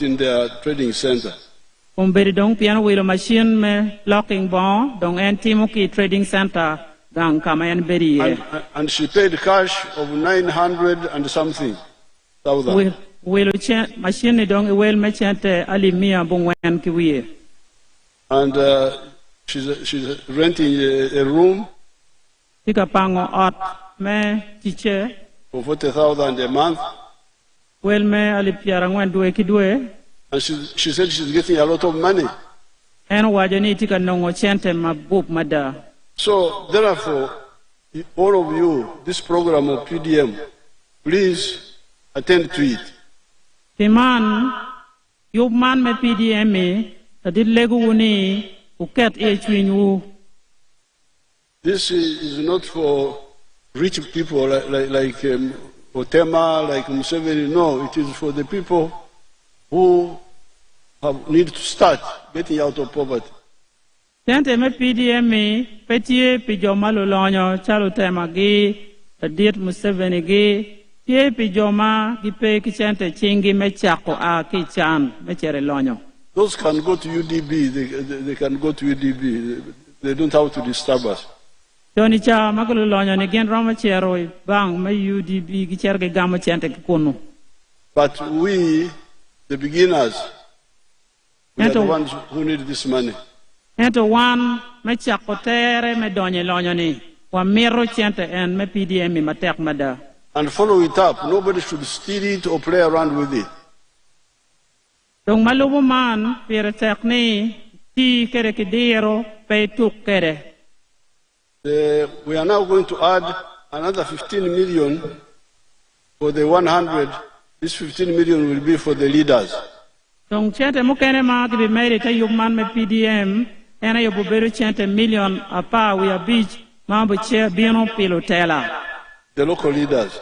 in their trading center. Umberi dong piano wheel machine me locking bon dong Timoki trading center gang kamayan beri. And she paid cash of 900 and something thousand. Wheel machine dong wheel machante alimia bungwen kiwi. And she's renting a room. Tika pango ot me teacher. For 40,000 a month. Well me alipiarangwen duwe kidwe. And she said she's getting a lot of money. So, therefore, all of you, this program of PDM, please attend to it. Timan, you man me PDM me, tadi legu ni uket echwinyu. This is not for rich people like Otema, like Museveni. No, it is for the people who need to start getting out of poverty. Tente me PDM me petie pijoma lolonyo chalo tema gi diet Museveni gi tie pijoma gi pe kichente chingi me chako a kichan me chere lonyo. Those can go to UDB. They can go to UDB. They don't have to disturb us. Joni cha makolo lonyo ni gen roma chero bang me UDB gi cherge gama chente kikono. But we, the beginners, we are the ones who need this money. Ento one me chakotere me donye lonyo ni wa miro chente en me PDM me matek mada. And follow it up. Nobody should steal it or play around with it. Dong malubo man pire tekni ti kere kidero pe tuk kere. We are now going to add another 15 million for the 100. This 15 million will be for the leaders. Donc chente mukene ma ki meri ta yugman me PDM ena yo buberu chente million apa we a beach mambo che bieno pilotela. The local leaders.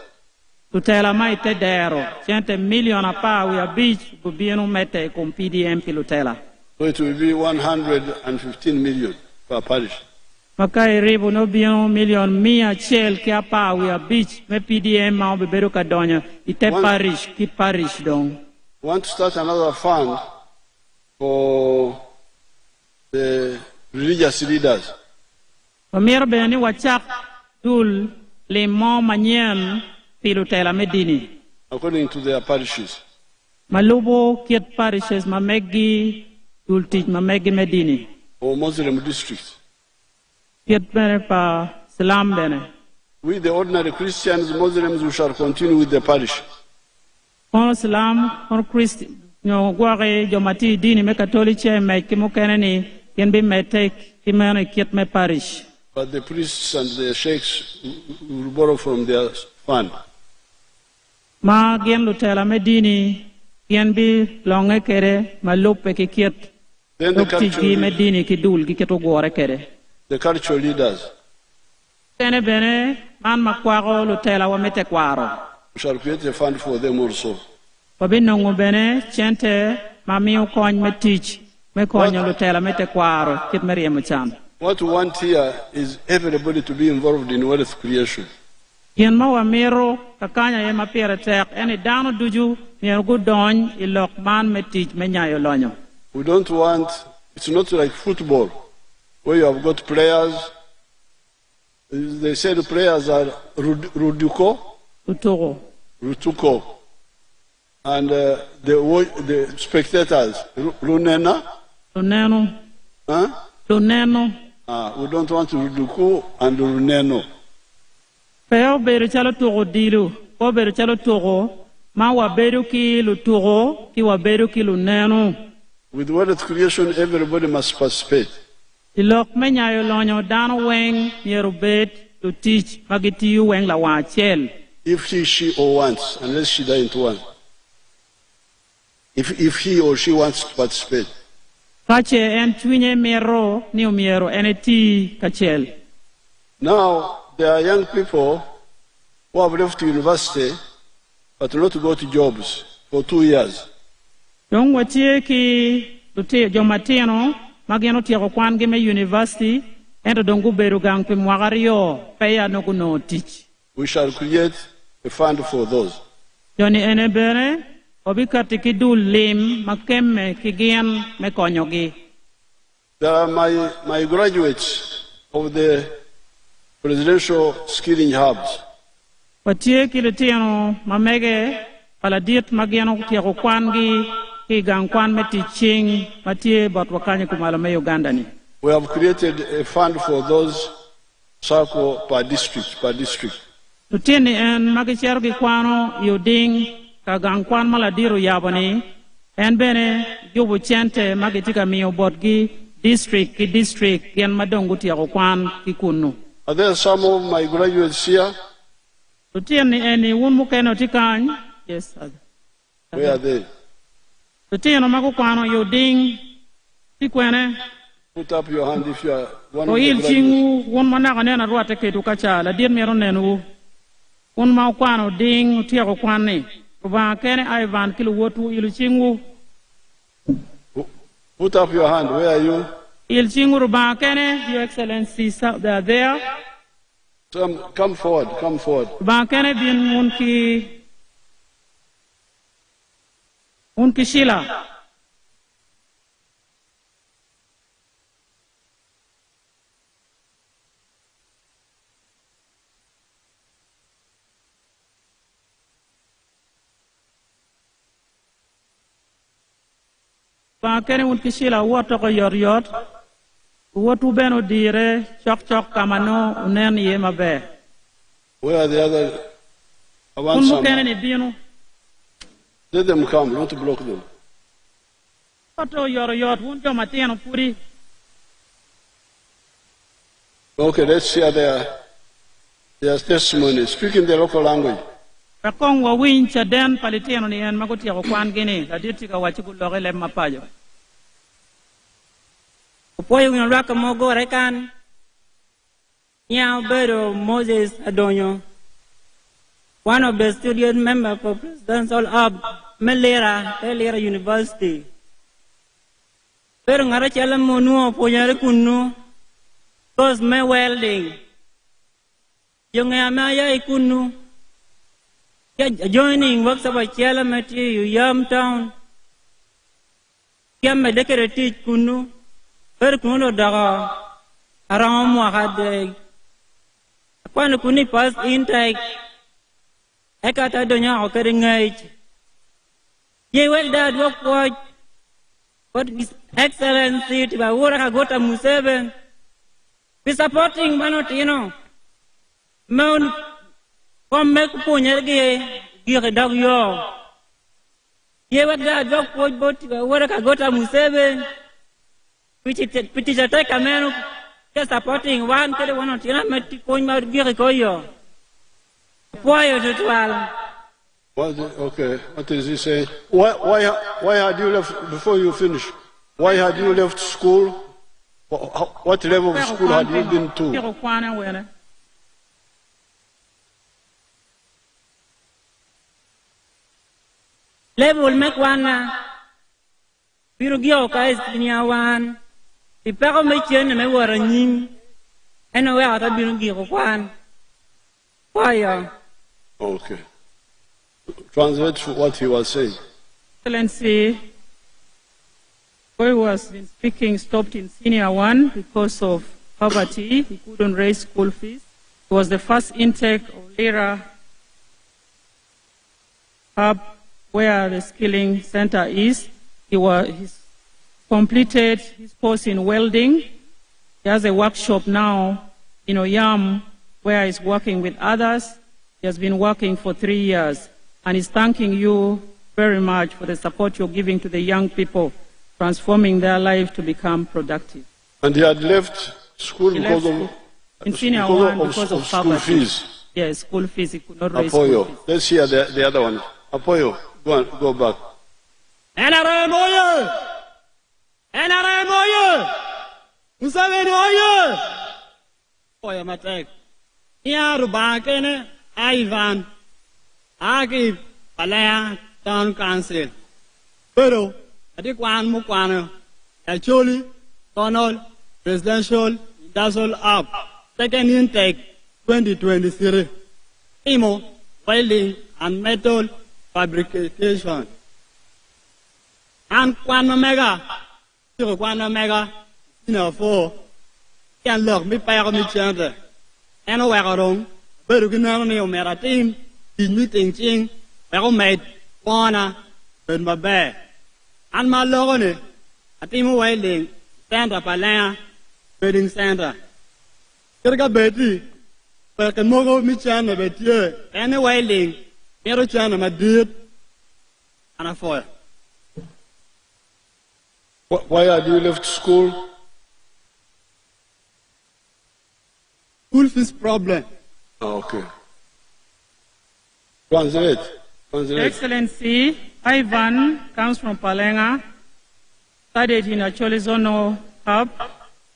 Tutela mai te dero chente million apa we a beach bubieno mete con PDM pilotela. So it will be 115 million per parish. Makai ribu no bieno million mia chel ki apa we a beach me PDM ma buberu kadonya ite parish ki parish dong. Want to start another fund for the religious leaders. Pamir beni wachak dul le mo manyen pilotela medini. According to their parishes. Malubo kiet parishes mamegi dul tij mamegi medini. Or Muslim districts. Kiet bene pa Islam bene. We the ordinary Christians, Muslims, we shall continue with the parish. On Islam, on Christ, no guare jomati dini me Catholice me kimukenani can be me take kimani kiet me parish. But the priests and the sheikhs will borrow from their fund. Ma gen lutela me dini can be longe kere ma lupe ki kiet. Then the cultural leaders. Tene bene man makwaro lutela wa mete kwaro. We shall create a fund for them also. Pabinongo bene chente mami ukony me teach me konyo lutela mete kwaro kit merie mchan. What we want here is everybody to be involved in wealth creation. Yen ma wa miro kakanya ye mapere tek eni dano duju yen go don ilok man me teach me nyayo lonyo. We don't want, it's not like football where you have got players. They say the players are Ruduko. Rutuko. And the spectators, Lunena. Luneno. Huh? Luneno. We don't want Ruduko and Luneno. Peo beru chalo toro dilu. O beru chalo toro. Ma wa beru ki lutoro. Ki wa beru ki luneno. With wealth creation, everybody must participate. Ilok menyayo lonyo dano weng yerubet to teach magiti yu weng la wachel. If she or wants, unless she doesn't want. If he or she wants to participate. Kache en twinye miero ni umiero enti kachel. Now there are young people who have left university but not to go to jobs for 2 years. Dong watie ki lute jomatino mageno tiako kwan game university ento dongu beru gang pe mwagario peya no kuno teach. We shall create a fund for those. Joni enebere obikati ki dul lim makemme ki gien me konyogi. There are my graduates of the presidential skilling hubs. Patie ki litiano mamege paladiet magiano tiako kwangi ki gang kwan meti ching matie bot wakanye kumalo me Uganda ni. We have created a fund for those circle per district. Tutieni en magichero ki kwano yuding ka gang kwan maladiru yabani en bene yubu chente magitika miyo botgi district yen madongo tiako kwan ki kunu. Are there some of my graduates here? Tutieni eni wun mukeno tikany. Yes, sir. Where are they? Tutieni magu kwano yuding tikwene. Put up your hand if you are one O of the il graduates. chingu won manaka nena ruate ketu kacha la dir mero nenu won ma kwano ding tiako kwanni ba kene Ivan kilu wotu il chingu Put up your hand. Where are you? il chingu ba kene your excellency they are there Come forward. ba kene bin unki shila ba kene unki shila woto ko yor wotu beno dire chok kamano unen ye mabe. Where are the other? I want Unmu some. kene ni binu Let them come. Don't block them. woto yor wun jo matiano puri. Okay, let's hear their testimony. Speak in the local language. Rakong wa wincha den palitiano ni en maguti ko kwan gini la ditika wachiku logele mapajo. Upoyo unaraka mogo rekan Nyao Bedo Moses Adonyo, one of the student members for Presidential Hub Melera University. Pero ngara chala monu ponyare kunu cause me welding. Yung amaya ikunu joining works of a chala mati Yam Town. Kiam medekere teach kunu. Pero kunu daga around wakade. Kwano kuni pass intake. Ekata donya okere ngait. Ye well dad work watch. What is excellency to Yoweri Kaguta Museveni. Be supporting Manotino. Mount come make punyerge gire dog yo. Ye well dad work watch but Yoweri Kaguta Museveni. Which is a take a man just supporting one to the one of Tina point out Giricoyo. Why to 12? Okay, what is he saying? Why had you left before you finish? Why had you left school? What level of school had you been to? Level make one. Birugio guys in one. The parameter me were a nim. And away out of Birugio one. Why? Okay. Translate what he was saying. Excellency, boy was been speaking stopped in senior one because of poverty. He couldn't raise school fees. It was the first intake of Lira Hub where the skilling center is. He's completed his course in welding. He has a workshop now in Oyam where he's working with others. He has been working for 3 years. And he's thanking you very much for the support you're giving to the young people, transforming their life to become productive. And he had left school because of in senior one because of school poverty. fees. Yes, school fees. He could not raise school fees. Let's hear the other one. Apoyo, go back. NRM oye! NRM oye! Museveni oye! Oye matek. Iya rubakene Ivan. Aki Palaya Town Council. Pero, adi kwan mukwana. Actually, Donald Presidential Industrial Hub. Second intake 2023. Imo, welding and metal fabrication. And Quan Omega, to Quan Omega, for can look me by me chanter. And a wagon, but you can only own a team, in meeting ching, well made, Wana, but my bear. And my logone, a team wailing, stand up a land, wedding center. Kirka Betty, but can mogo me channel, but you, any wailing, Mero channel, my dude, and a foil. Why have you left school? School fees problem. Okay. Translate. Your Excellency, Ivan comes from Palenga, studied in a Cholizono hub,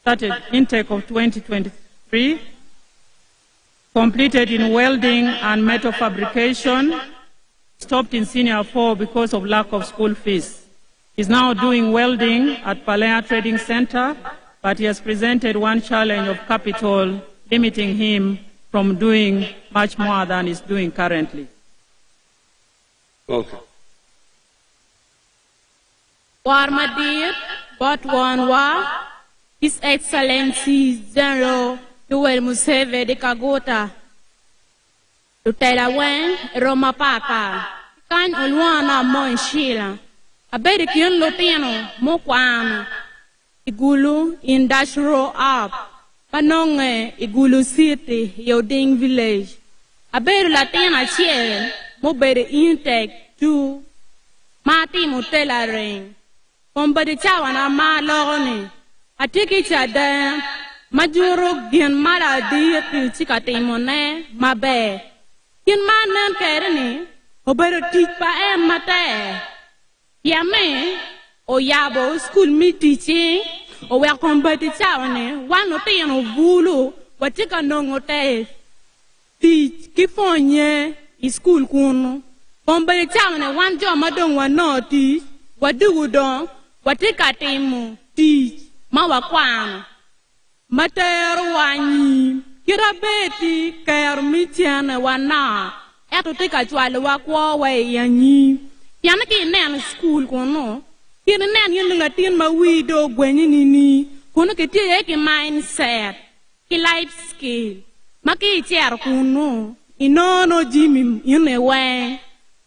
started intake of 2023, completed in welding and metal fabrication, stopped in senior 4 because of lack of school fees. He's now doing welding at Palenga Trading Center, but he has presented one challenge of capital, limiting him from doing much more than he's doing currently. Okay. Warmadir, Botwanwa, His Excellency General Yoweri Museveni Kaguta, Tutelawen, Roma Papa, Kan Olwana Monshila, Abedikion Lotino, Mokwana, Igulu Industrial Up, Panonge, Igulu City, Yoding Village, Abedu Latina Chiel, Mobede Intake, 2, Mati Mutela Ring, Pombadi Chawana Ma Lorne, Atiki Chada, Majuro Gian Mara Dear Chikatimone, Mabe, Kin Manan Kerni, Obedo teach pa mate. Yame, o yabo school me teaching, o welcome by the town, one of the bulu, what you can know what teach, keep on ye, is school kuno. Come by the town, one job, madam, one no teach, what do you do, what take a team, teach, Mawakwan. Mater wani, kira beti, kaya mitiana wana, eto take a twala wakwa way yanyi. Yanaki nan school kono. Here nan yin Latin ma widow gwenini. Kono ke tie ki mindset. Ki life skill. Maki chair kono. Inono jimim yune way.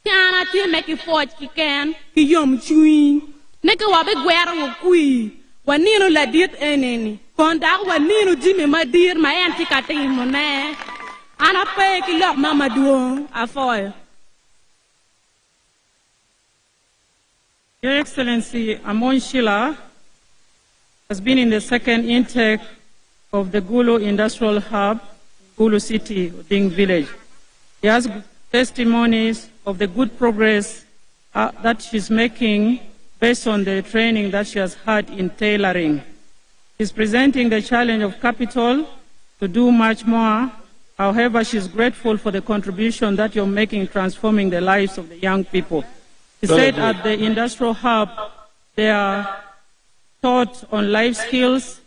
Tiana tie meki forge ki ken. Ki yom chui. Neke wabe gwera wukui. Wanino la diet eneni. Kondak wanino jimim ma dir ma enti kating mo ne. Ana pe ki lok mama duong afoy. Your Excellency, Amon Shila has been in the second intake of the Gulu Industrial Hub, Gulu City, Ding Village. He has testimonies of the good progress that she's making based on the training that she has had in tailoring. She's presenting the challenge of capital to do much more. However, she's grateful for the contribution that you're making transforming the lives of the young people. He said at the industrial hub, they are taught on life skills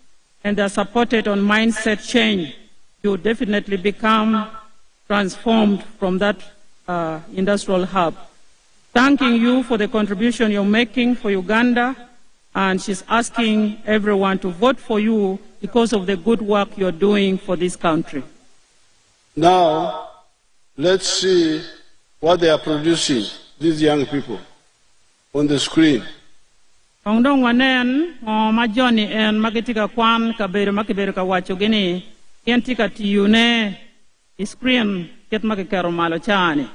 and they are supported on mindset change. You definitely become transformed from that industrial hub. Thanking you for the contribution you're making for Uganda, and she's asking everyone to vote for you because of the good work you're doing for this country. Now, let's see what they are producing, these young people, on the screen. Pangdong wanen majoni en magitika kwan kabere makibere ka wacho gini yentika tiyune screen ket makikero malo chani.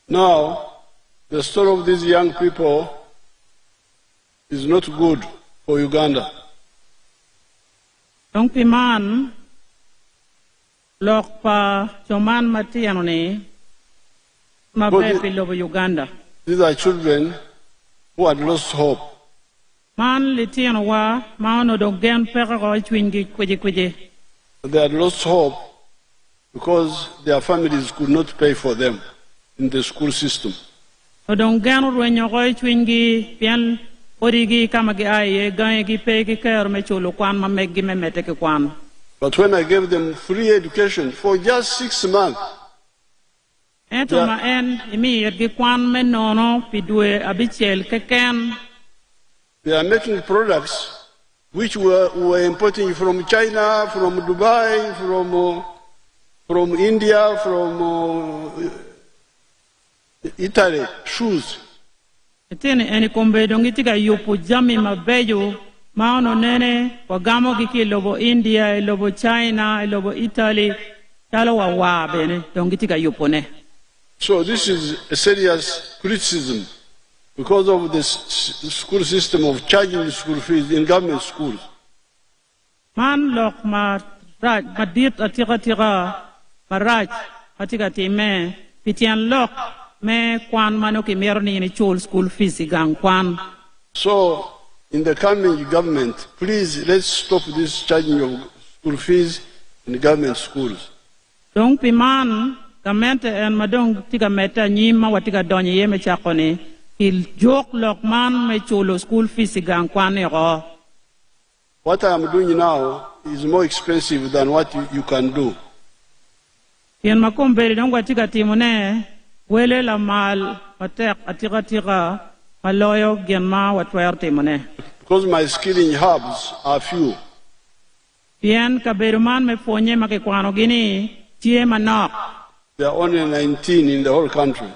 Now, the story of these young people is not good for Uganda. Dong piman lok pa choman matiano ni mabe pilobo Uganda. These are children who had lost hope. Man litiano wa maano dogen pera ko chwingi kweje. They had lost hope because their families could not pay for them in the school system. Odong gano rwenyo ko chwingi pian origi kamagi aye gangi peki ker me chulo kwan mamegi memete ke kwan. But when I gave them free education for just 6 months, Ento ma en imi ergi kwan me nono pidwe abichel keken. they are making products which were importing from China, from Dubai, from India, from Italy, shoes. Etene eni kombe dongi tiga yupu jami mabejo maono nene wagamo giki lobo India, lobo China, lobo Italy, talo wa bene dongi tiga yupu ne. So this is a serious criticism because of this school system of charging school fees in government schools. Man lok ma raj madit atira maraj atiga time pitian lok me kwan mano ki merni ni chul school fees gang kwan. So in the coming government, please let's stop this charging of school fees in government schools. Dong piman kamente en madong tiga meta nyima watiga donye yeme chakone il jok lok man me chulo school fees gang kwan ro. What I am doing now is more expensive than what you can do. Yen makomberi dong watiga timone wele la mal patek atira maloyo gen ma watwer timone. Because my skilling hubs are few. Yen kaberuman me fonye make kwano gini tie manok. There are only 19 in the whole country.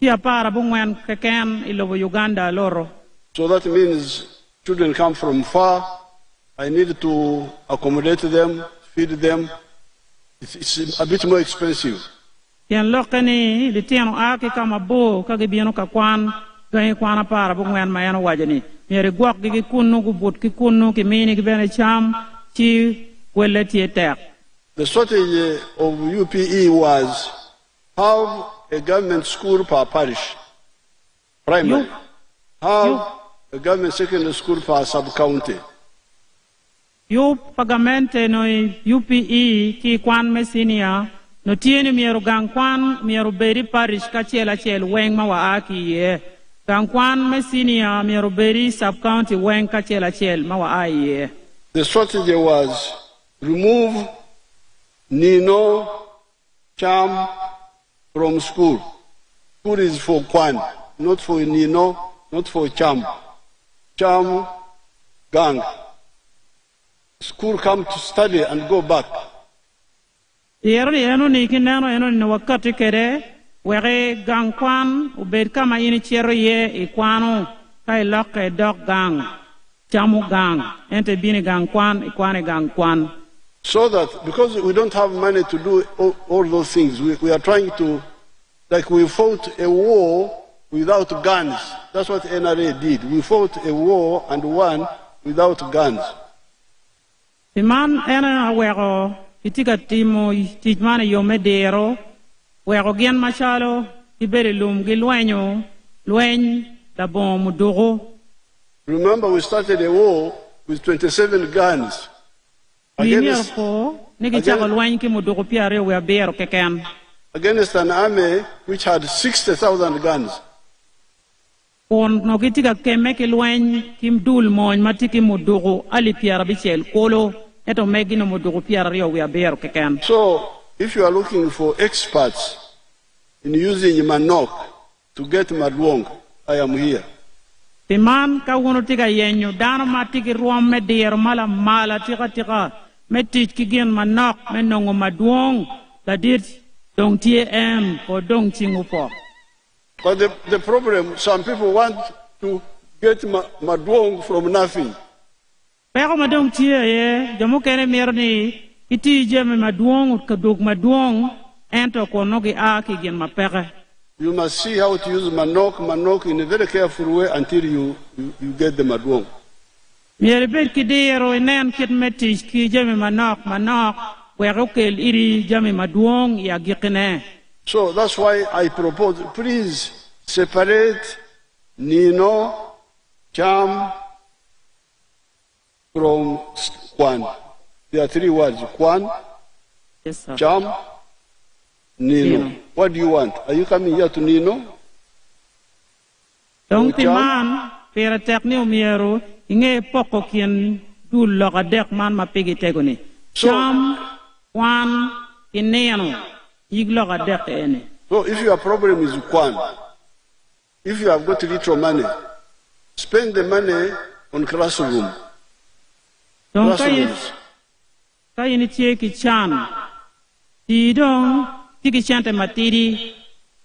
Tia para bungwen keken ilobo Uganda loro. So that means children come from far. I need to accommodate them, feed them. It's a bit more expensive. Yen lokani litiano ake kama bo kage bieno ka kwan gay kwana para bungwen mayano wajani. Mere gwak gi kunu gu but ki kunu ki mini ki bene cham chi wele tie tek. The strategy of UPE was have a government school per parish, primary. Have a government secondary school per sub-county. Yu pagamente no UPE ki kwan mesinia no tiene miero gang kwan miero beri parish ka chela chel weng ma wa aki ye. Gang kwan mesinia miero beri sub-county weng ka chela chel ma wa ai ye. The strategy was remove Nino, Cham from school. School is for Kwan, not for Nino, not for Cham. Cham, gang. School come to study and go back. Yero eno ni kinano eno ni wakati kere were gang kwan ubed kama ini chero ye ikwano kai loke dog gang chamu gang ente bini gang kwan ikwane gang kwan. So that, because we don't have money to do all those things, we are trying to, like we fought a war without guns. That's what NRA did. We fought a war and won without guns. The man ena wero itika timo tijmane yomedero wero gen machalo ibere lum gilwenyo lwen da bon mudoro. Remember, we started a war with 27 guns. Against an army which had 60,000 guns. On nogitika kemeke lwen kim dul mon matiki mudoro ali piara bichel kolo eto megino mudoro piara rio we abero keken. So if you are looking for experts in using manok to get madwong, I am here. The man ka wono tiga yenyo dano matiki ruam me der mala tika metich kigen manok menongo madwong la dit dong tie em ko dong chingu po. But the problem, some people want to get madwong from nothing. Pero madong tie ye jamu kene merni iti jeme madwong ka dog madwong ento ko nogi a kigen mapere. You must see how to use manok in a very careful way until you get the madwong. Mier bet kidero nen kit metis ki jami manok werokel iri jami madwong ya gikne. So that's why I propose, please separate Nino, Cham from Kwan. There are 3 words, Kwan, Yes, sir. Cham, Nino. What do you want? Are you coming here to Nino? Dong piman pera tekni umiero inge poko kien dul loga dek man mapigi tegoni. Cham Kwan ineno yig loga dek ene. So if your problem is Kwan, if you have got little money, spend the money on classroom. Dong Classrooms. kayi ni tie ki chan. Ti dong ti ki chante matiri.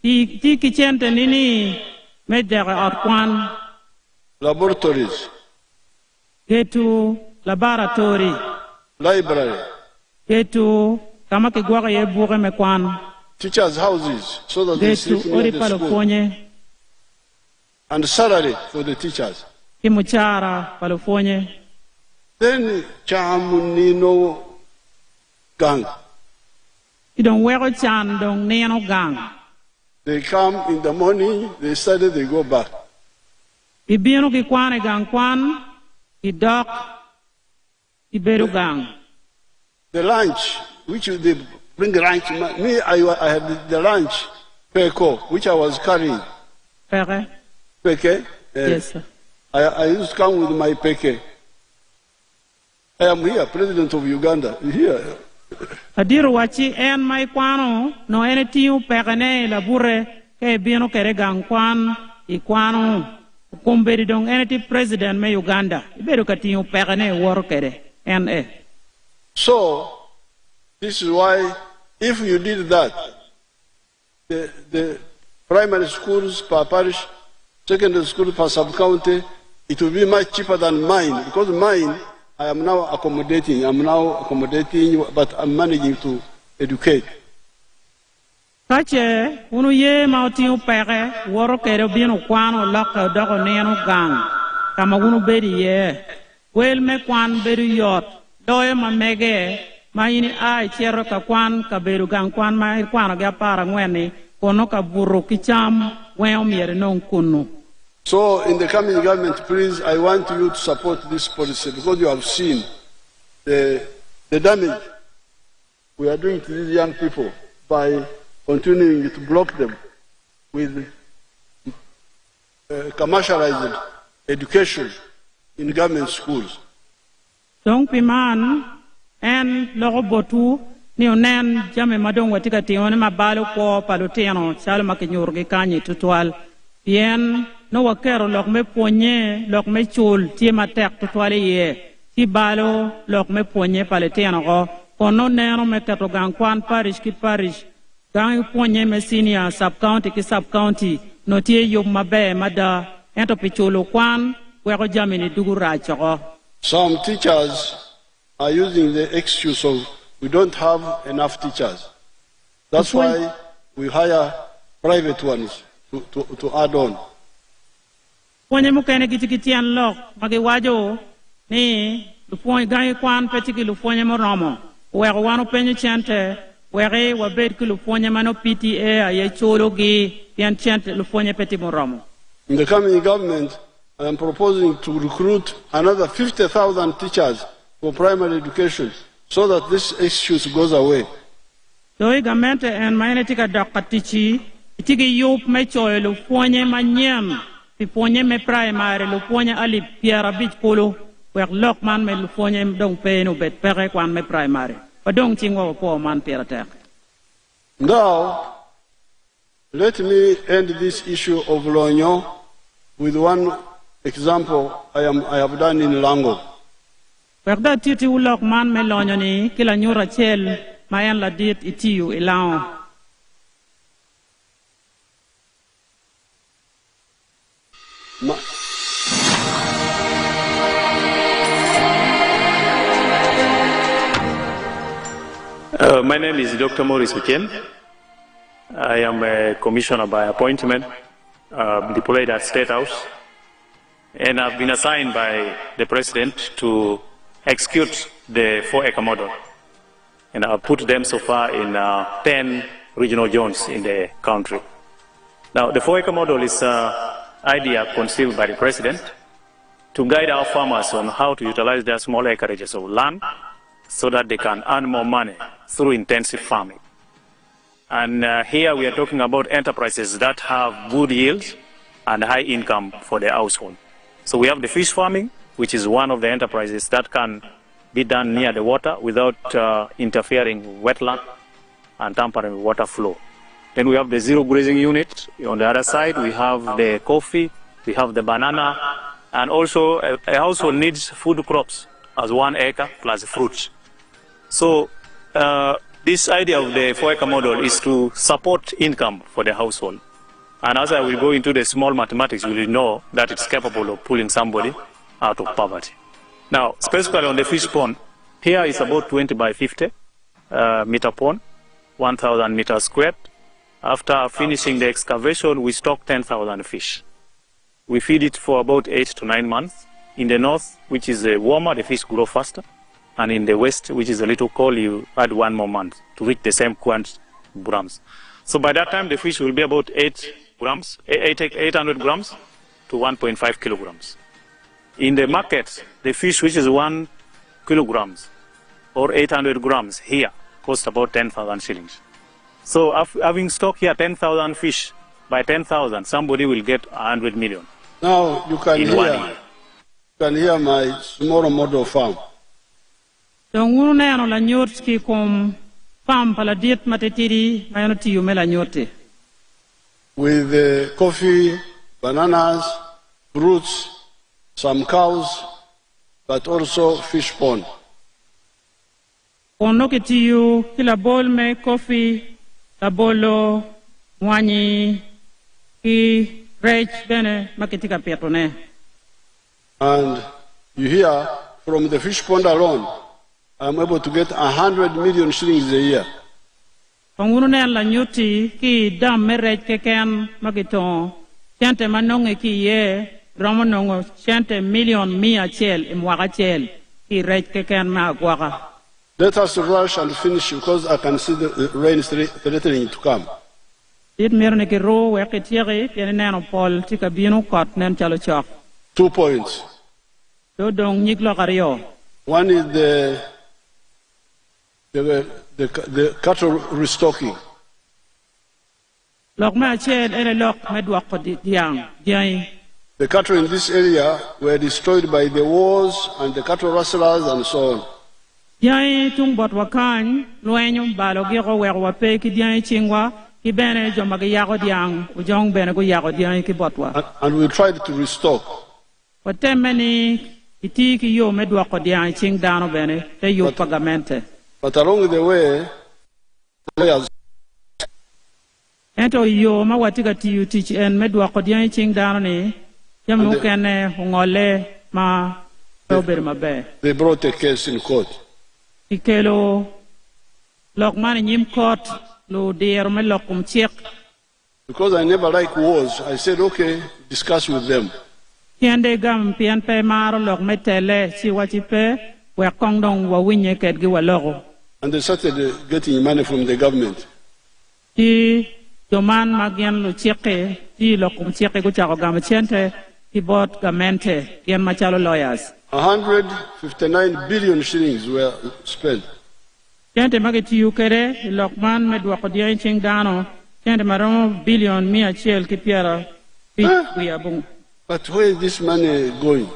Ti ki chante nini medere at Kwan. Laboratories, Get to laboratory. library, Get to kama ki gwaga ye buge me Kwan. teachers' houses, so that they Get to sleep near ori the palo school, fonye. and salary for the teachers. Ki muchara palo fonye. Then Cham, Nino, gang. Idong wego chan dong neno gang. They come in the morning, they study, they go back. Ibino ki Kwan e gang Kwan. Idok. Iberu gang. The lunch, which they bring lunch, me, I had the lunch, peko, which I was carrying. Pere. Peke. Yes, sir. I used to come with my peke. I am here, President of Uganda. Here. Adiru wachi en mai Kwano no ene tiu pegane la burre ke bino kere gang Kwan I Kwano kumberi dong ene ti president me Uganda iberu ka tiu pegane wor kere en. So, this is why, if you did that, the primary schools per parish, secondary school per sub-county, it will be much cheaper than mine, because mine, I am now accommodating, but I'm managing to educate. Kache unu ye ma tiu pege wor kere bino Kwano lok dogo neno gang kama unu beri ye wel me Kwan beru yot doye ma mege ma ini ai chero ka Kwan ka beru gang Kwan ma Kwano ga para ngweni kono ka buru ki cham weo miere non kunu. So, in the coming government, please, I want you to support this policy, because you have seen the damage we are doing to these young people by continuing to block them with commercialized education in government schools. Donc piman en logo botu ni onen jame madong watika tione mabalo ko paloteno chal makinyorgi kanyi tutwal bien no wakero lok me ponye lok me chul ti matek tutwale ye ti balo lok me ponye paleteno go kono neno me kato gang Kwan parish ki parish gang ponye me senior sub county ki sub county no tie yob mabe mada ento pichulo Kwan wego jamini dugura choko. Some teachers are using the excuse of we don't have enough teachers. That's why we hire private ones to add on. Ponye mukene kitikitian lok magi wajo ni lufonye gangi Kwan petiki lufonye moromo wego wano penye chente wege wabed ki lufonye mano PTA aye cholo gi yan chente lufonye peti moromo. In the coming government, I am proposing to recruit another 50,000 teachers for primary education so that this excuse goes away. Doi gamente en maine tika dakatichi itigi yup me choy lufonye manyem piponye me primary lufonye ali piara bich kolo wek lokman me lufonye dong peno bet pere Kwan me primary padong chingwa po man piara tek. Now, let me end this issue of Lonyo with one example I have done in Lango. Wek da titi ulok man me lonyo ni kila nyura chel mayan la dit itiyu ilao. My name is Dr. Maurice Ochen. I am a commissioner by appointment, deployed at State House, and I've been assigned by the President to execute the 4-acre model. And I've put them so far in 10 regional zones in the country. Now, the 4-acre model is an idea conceived by the President to guide our farmers on how to utilize their small acreages of land so that they can earn more money through intensive farming. And here we are talking about enterprises that have good yields and high income for the household. So we have the fish farming, which is one of the enterprises that can be done near the water without interfering with wetland and tampering with water flow. Then we have the zero grazing unit. On the other side, we have the coffee, we have the banana, and also a household needs food crops as 1 acre plus fruits. So this idea of the 4-acre model is to support income for the household. And as I will go into the small mathematics, you will know that it's capable of pulling somebody out of poverty. Now, specifically on the fish pond, here is about 20 by 50 meter pond, 1,000 meters squared. After finishing the excavation, we stock 10,000 fish. We feed it for about 8 to 9 months. In the north, which is warmer, the fish grow faster. And in the west, which is a little cold, you add 1 more month to reach the same quantity of grams. So by that time, the fish will be about 800 grams to 1.5 kilograms. In the market, the fish which is 1 kilograms or 800 grams here costs about 10,000 shillings. So having stock here 10,000 fish, by 10,000, somebody will get 100 million. Now you can hear my small model farm. With coffee, bananas, fruits, some cows, but also fish pond. Kila bol me coffee, la bolo, wani, ki rech bene makitika petone. And you hear from the fish pond alone, I'm able to get 100 million shillings a year. Pangurune la nyuti ki dam me rech keken makiton, chante manonge ki ye. Ramonongo chante million mia chel imwaga chel ki rech keken ma agwaga. Let us rush and finish because I can see the rain threatening to come. Dit mirne ki ro wekitiere piene neno pol tika binu kot nen chalo chok. 2 points. Do dong nyiklo kario. One is the cattle restocking. Lok ma chel ene lok medwak ko diang. The cattle in this area were destroyed by the wars and the cattle rustlers and so on. Yai tung bot wakan, luenyo balo giro werwa pe ki diang chingwa, ki bene jo magiyago diang, ujong bene go yago diang ki botwa. And we tried to restock. Watemeni iti ki yo medwa ko diang ching dano bene, te yo pagamente. But along the way, ento yo ma watika tiyu teach en medwa ko diang ching dano ni. They brought a case in court. Because I never like wars, I said, okay, discuss with them. And they started getting money from the government. 159 billion shillings were spent. But where is this money going?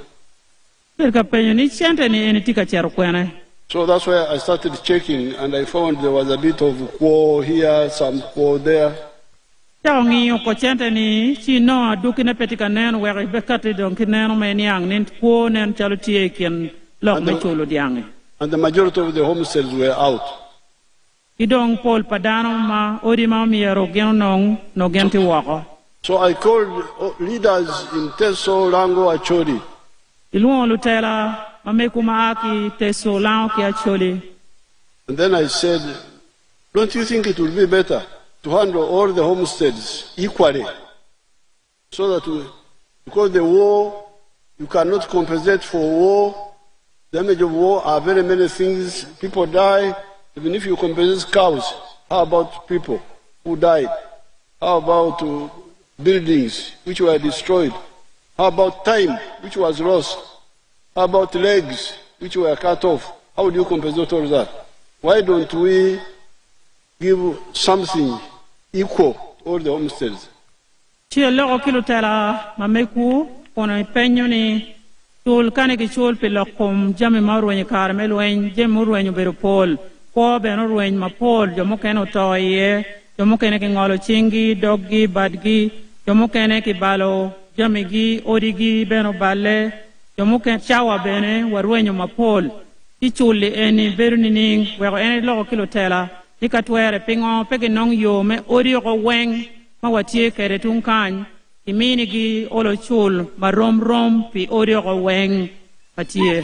So that's why I started checking and I found there was a bit of quarrel here, some quarrel there. And the majority of the homesteads were out. So I called leaders in Teso, Lango, Acholi. And then I said, don't you think it will be better to handle all the homesteads equally, so that because the war, you cannot compensate for war. Damage of war are very many things. People die. Even if you compensate cows, how about people who died? How about buildings which were destroyed? How about time which was lost? How about legs which were cut off? How do you compensate all that? Why don't we give something equal to all the homesteads? Chul kane ki chul pilokum jami marwenye karmel wen jem urwenye berupol po ben urwenye mapol jomo keno toye jomo kene ki ngolo chingi doggi badgi jomo kene ki balo jamigi odigi beno balle jomo ken chawa bene warwenye mapol ti chuli eni beruni ning wego eni logo kilotela nikatwere pingo pege nong yo me odi ko weng ma watie kere tunkany imini gi olo chul marom rom pi odi ko weng patie.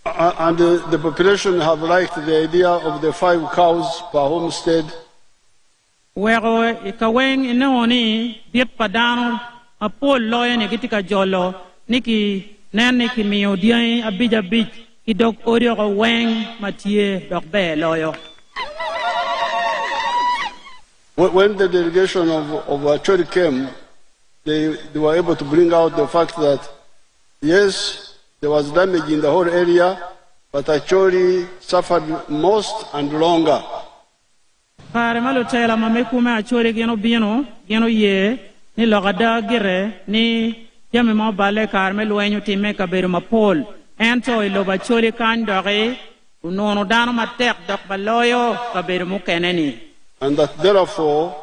And the population have liked the idea of the 5 cows per homestead. Wego ikaweng inoni diep padano apol loye ni kitika jolo niki nene ki miyo diyan abija bij idok odi ko weng matie dok be loyo. When the delegation of Acholi came, they were able to bring out the fact that, yes, there was damage in the whole area, but Acholi suffered most and longer. Pare malo tela mamekume Acholi geno bino geno ye ni logada gire ni jame mo bale karme luenyo time kaberu mapol ento ilo Acholi kan dore unono dano matek dok baloyo kaberu mukeneni. And that therefore,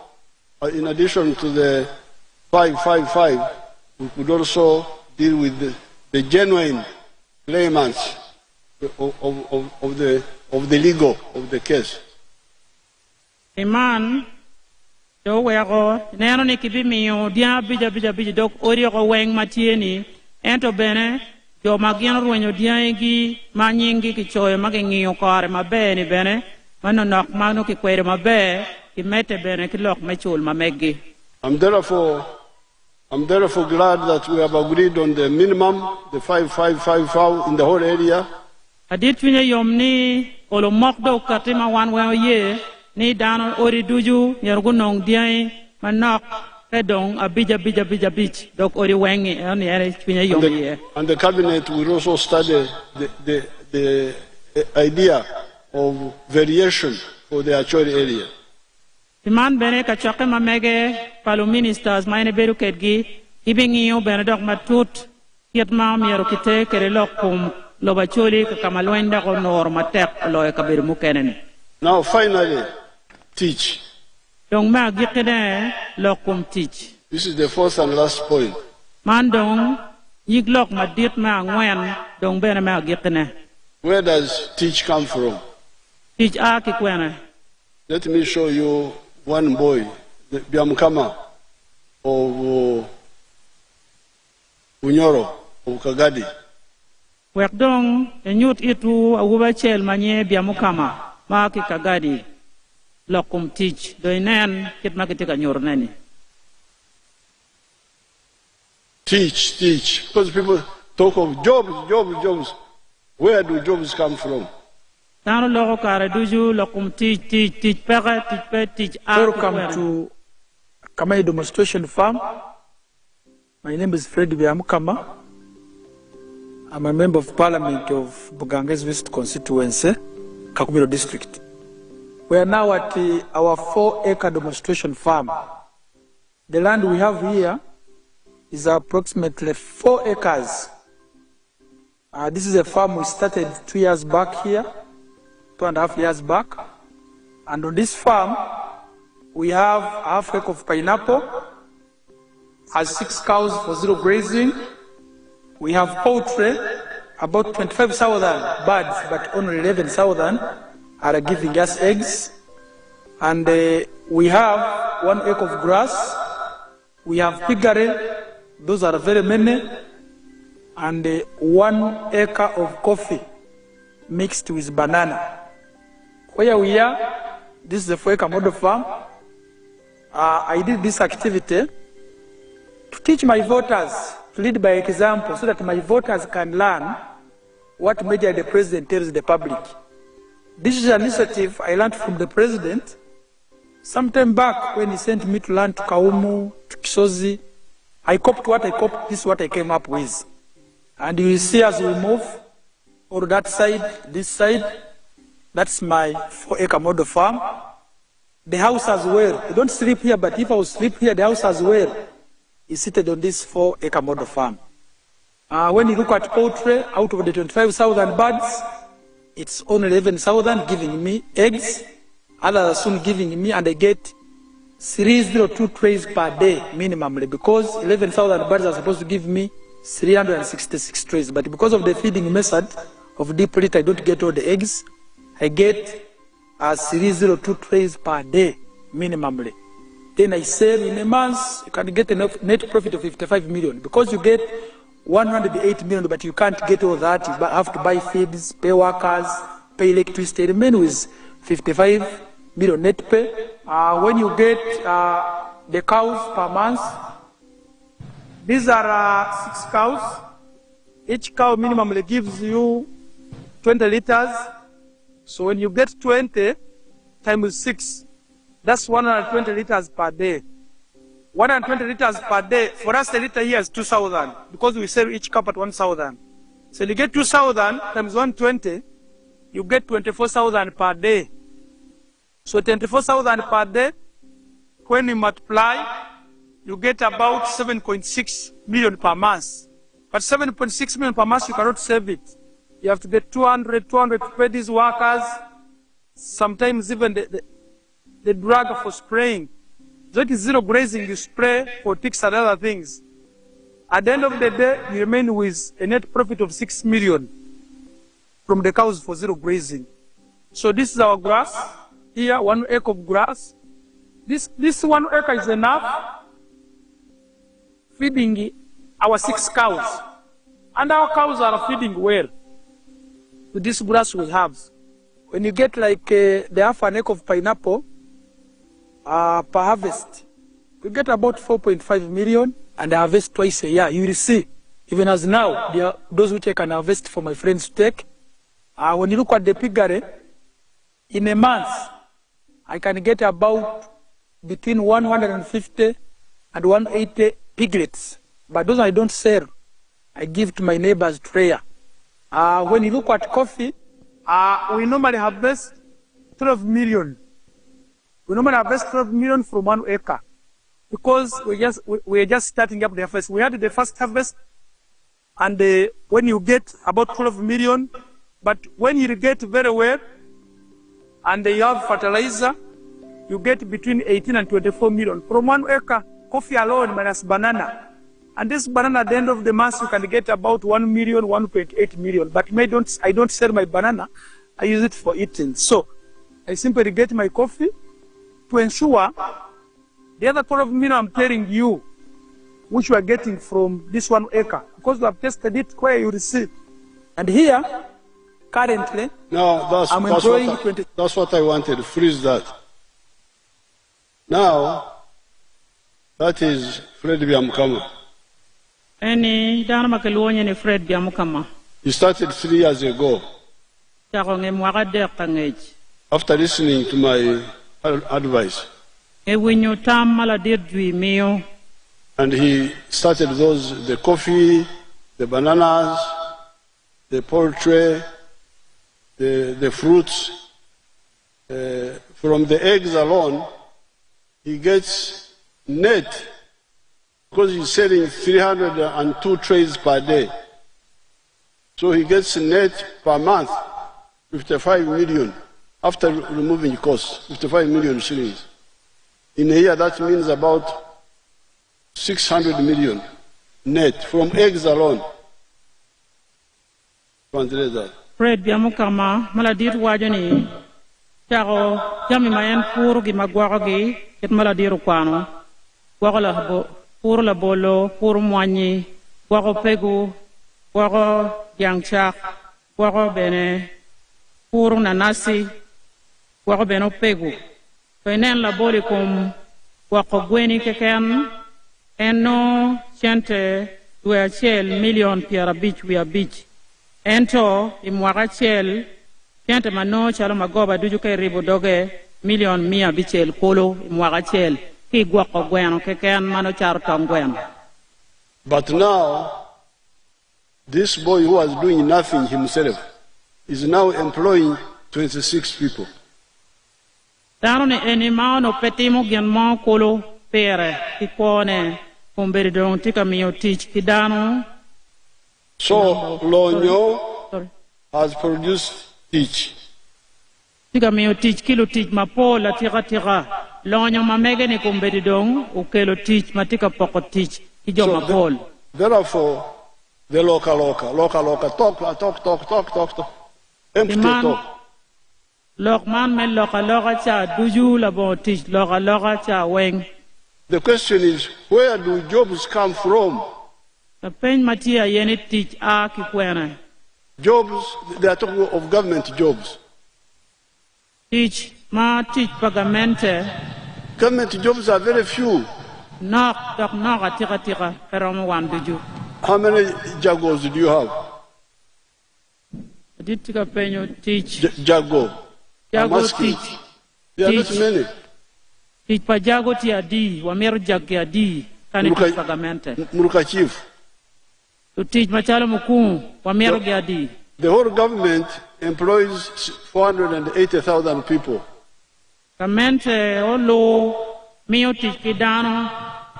in addition to the 555, we could also deal with the genuine claimants of the legal of the case. Iman, do wego neno ni kibimiyo dia bija dok ori ko weng matieni ento bene jo magien ruenyo dia gi manyingi ki choyo magengiyo kare mabeni bene mano nok mano ki kwere mabe ki mete bene ki lok mechul mamegi. I'm therefore glad that we have agreed on the minimum, the 555 in the whole area. Adit finye yomni olo mokdo katima wanwe ye ni dano ori duju yergu nong diai manok pedong abija bij dok ori wengi on yere finye yomni. And the cabinet will also study the idea of variation for the Acholi area. Iman bene ka choke mamege palu ministers maine beru ketgi ibingiyo bene dok matut yet ma miero kite kere lokum lo Acholi ka kamalwenda ko nor matek lo ka beru mukeneni. Now finally, teach. Dong ma gikene lokum teach. This is the fourth and last point. Man dong yiglok madit ma ngwen dong bene ma gikene. Where does teach come from? Teach aki kwene. Let me show you one boy, the Biamkama of Unyoro, of Kagadi. Wek dong enyut itu awuba chel manye Biamkama ma ki Kagadi lokum teach do inen kit makitika nyorneni. Teach. Because people talk of jobs. Where do jobs come from? Welcome to Kamai Demonstration Farm. My name is Fred Biamukama. I'm a member of Parliament of Buganges West Constituency, Kakumiro District. We are now at our 4-acre demonstration farm. The land we have here is approximately 4 acres. This is a farm we started 2 years back here. 2.5 years back, and on this farm we have half acre of pineapple, has 6 cows for 0 grazing. We have poultry, about 25,000 birds, but only 11,000 are giving us eggs. And we have 1 acre of grass. We have piggery, those are very many, and 1 acre of coffee mixed with banana. Where we are, This is the 4 acre model farm. I did this activity to teach my voters to lead by example so that my voters can learn what media the president tells the public. This is an initiative I learned from the president sometime back when he sent me to learn to Kaumu, to Kisozi. I copied what I copied, this is what I came up with. And you will see as we move, or that side, this side, that's my 4 acre model farm. The house as well. I don't sleep here, but if I will sleep here, the house as well is seated on this 4 acre model farm. When you look at poultry, out of the 25,000 birds, it's only 11,000 giving me eggs. Others are soon giving me, and I get 302 trays per day minimally, because 11,000 birds are supposed to give me 366 trays. But because of the feeding method of deep litter, I don't get all the eggs. I get 302 trays per day minimally. Then I sell in a month, you can get a net profit of 55 million. Because you get 108 million, but you can't get all that. You have to buy feeds, pay workers, pay electricity. The remain with 55 million net pay. When you get the cows per month, these are 6 cows. Each cow minimally gives you 20 liters. So when you get 20 times 6, that's 120 liters per day. 120 liters per day. For us, the liter here is 2,000 because we sell each cup at 1,000. So you get 2,000 times 120, you get 24,000 per day. So 24,000 per day, when you multiply, you get about 7.6 million per month. But 7.6 million per month, you cannot save it. You have to get 200 to pay these workers, sometimes even the drug for spraying. So it is zero grazing, you spray for ticks and other things. At the end of the day, you remain with a net profit of 6 million from the cows for zero grazing. So this is our grass. Here, 1 acre of grass. This 1 acre is enough feeding our 6 cows. And our cows are feeding well with this grass we have. When you get like the half an acre of pineapple per harvest, you get about 4.5 million, and I harvest twice a year. You will see, even as now, there are those which I can harvest for my friends to take. When you look at the piggery, in a month, I can get about between 150 and 180 piglets. But those I don't sell. I give to my neighbors to rear. When you look at coffee, we normally harvest 12 million. We normally harvest 12 million from 1 acre because we're just starting up the harvest. We had the first harvest, and when you get about 12 million, but when you irrigate very well, and you have fertilizer, you get between 18 and 24 million. From 1 acre, coffee alone minus banana. And this banana, at the end of the month, you can get about 1 million, 1.8 million. But I don't sell my banana. I use it for eating. So I simply get my coffee to ensure the other 12 million I'm telling you, which we are getting from this 1 acre, because we have tested it where you receive. And here, currently, I'm enjoying 20. That's what I wanted, freeze that. Now, that is Fred Biamukama. Any dana makaluonya ni Fred Biamukama. You started 3 years ago. After listening to my advice. And he started the coffee, the bananas, the poultry, the fruits. From the eggs alone, he gets net, because he's selling 302 trays per day. So he gets net per month, 55 million, after removing costs, 55 million shillings. In a year, that means about 600 million net from eggs alone. Translate that. Fred Biamukama, maladir wajani, charo, jami mayan pur gi magwaro gi, ket maladiru kwano, gwaro la bo, pur la bolo, pur mwanyi, gwaro pegu, gwaro yangchak, gwaro bene, pur nanasi, gwaro beno pegu. Penen la boli kum wako gweni keken eno chente dwe achiel million piara bich wi abich. Ento imwaka achiel chente mano chalo magoba duju ke ribo doge million mia bichel kolo imwaka achiel ki gwako gweno keken mano charo tong gweno. But now, this boy who was doing nothing himself is now employing 26 people. Dano ni eni mao no petimo gian mo kolo pere ki kone kumberi dong tika miyo teach ki dano. So Lonyo has produced teach. Tika miyo teach kilo teach mapola tika Lonyo mamege ni kumberi dong ukelo teach matika poko teach kijo mapol. Therefore, the local talk. Empty talk. Lokman me loka cha duju la bon teach loka cha weng. The question is, where do jobs come from? The pen matia yeni teach a ki kwena. Jobs, they are talking of government jobs. Teach pagamente. Government jobs are very few. Knock tira peromo wan duju. How many jagos do you have? Ditika penyo teach. Jago teach. There are not many. Teach pa jago ti adi, wameru jagi adi, kani teach pagamente. Muruka chief. To teach machalo muku, wameru adi. The whole government employs 480,000 people. Kamente olo mio teach kidano